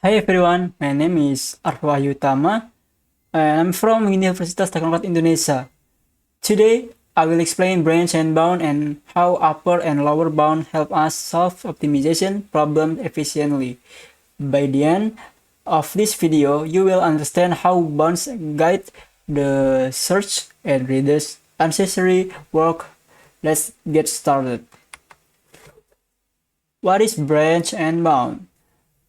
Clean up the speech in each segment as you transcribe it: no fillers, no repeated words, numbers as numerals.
Hi everyone, my name is Arva Utama and I'm from Universitas Teknologi Indonesia. Today, I will explain branch and bound and how upper and lower bound help us solve optimization problems efficiently. By the end of this video, you will understand how bounds guide the search and reduce unnecessary work. Let's get started. What is branch and bound?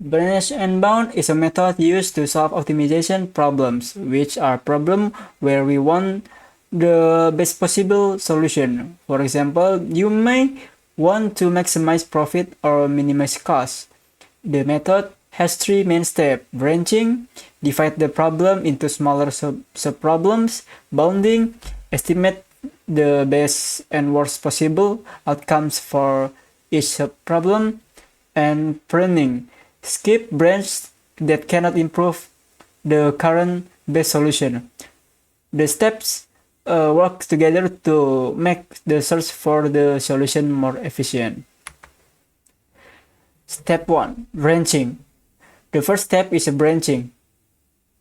Branch and bound is a method used to solve optimization problems, which are problems where we want the best possible solution. For example, you may want to maximize profit or minimize cost. The method has three main steps: branching, divide the problem into smaller subproblems; bounding, estimate the best and worst possible outcomes for each subproblem; and pruning, skip branches that cannot improve the current best solution. The steps work together to make the search for the solution more efficient. Step 1. Branching. The first step is branching.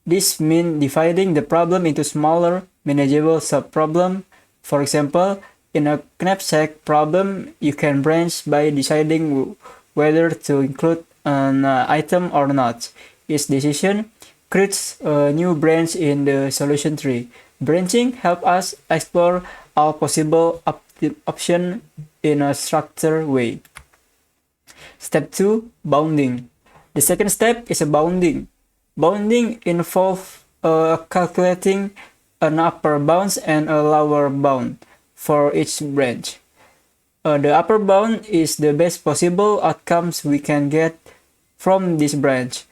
This means dividing the problem into smaller, manageable subproblems. For example, in a knapsack problem, you can branch by deciding whether to include an item or not. Each decision creates a new branch in the solution tree. Branching helps us explore all possible options in a structured way. Step 2. Bounding. The second step is bounding. Bounding involves calculating an upper bound and a lower bound for each branch. The upper bound is the best possible outcomes we can get from this branch.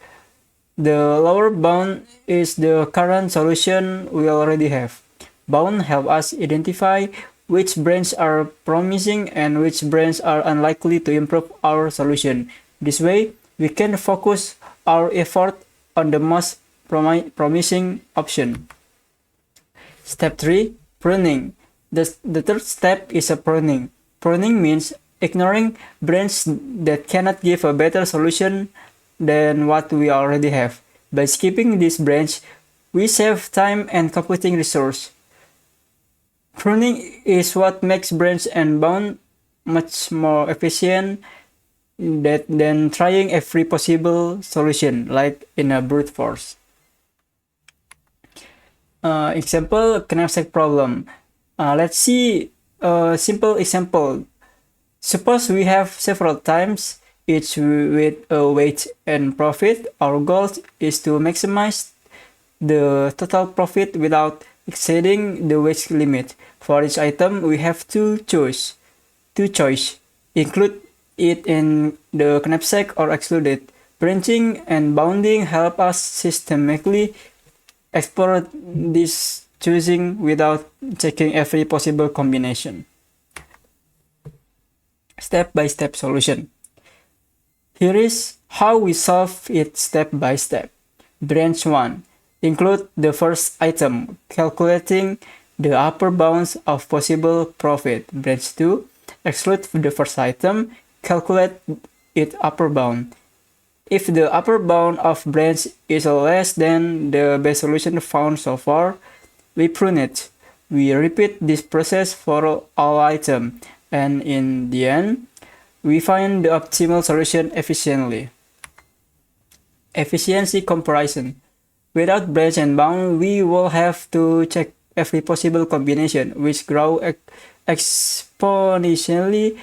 The lower bound is the current solution we already have. Bound help us identify which branches are promising and which branches are unlikely to improve our solution. This way, we can focus our effort on the most promising option. Step 3. Pruning. The third step is pruning. Pruning means ignoring branches that cannot give a better solution than what we already have. By skipping this branch, we save time and computing resource. Pruning is what makes branch and bound much more efficient than trying every possible solution, like in a brute force. Example, knapsack problem. Let's see a simple example. Suppose we have several times, each with a weight and profit. Our goal is to maximize the total profit without exceeding the weight limit. For each item, we have two choice. Include it in the knapsack or exclude it. Branching and bounding help us systematically explore this choosing without checking every possible combination. Step-by-step solution. Here is how we solve it step by step. Branch 1. Include the first item, calculating the upper bounds of possible profit. Branch 2. Exclude the first item, calculate its upper bound. If the upper bound of branch is less than the best solution found so far, we prune it. We repeat this process for all items, and in the end, we find the optimal solution efficiently. Efficiency comparison. Without branch and bound, we will have to check every possible combination, which grow exponentially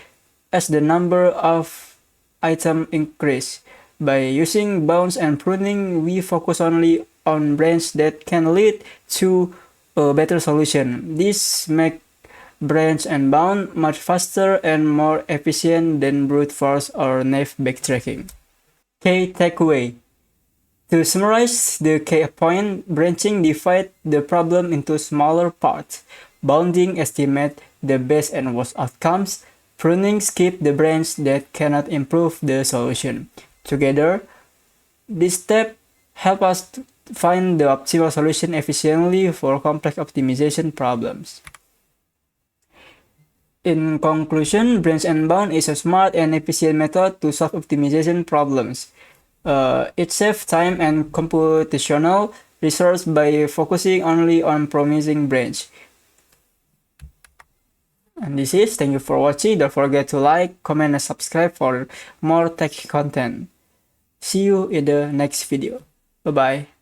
as the number of items increase. By using bounds and pruning, we focus only on branches that can lead to a better solution. This makes branch and bound much faster and more efficient than brute force or naive backtracking. Key takeaway. To summarize the key point, branching divides the problem into smaller parts. Bounding estimates the best and worst outcomes. Pruning skips the branch that cannot improve the solution. Together, these steps help us find the optimal solution efficiently for complex optimization problems. In conclusion, branch and bound is a smart and efficient method to solve optimization problems. It saves time and computational resource by focusing only on promising branch. And this is, thank you for watching. Don't forget to like, comment, and subscribe for more tech content. See you in the next video. Bye bye.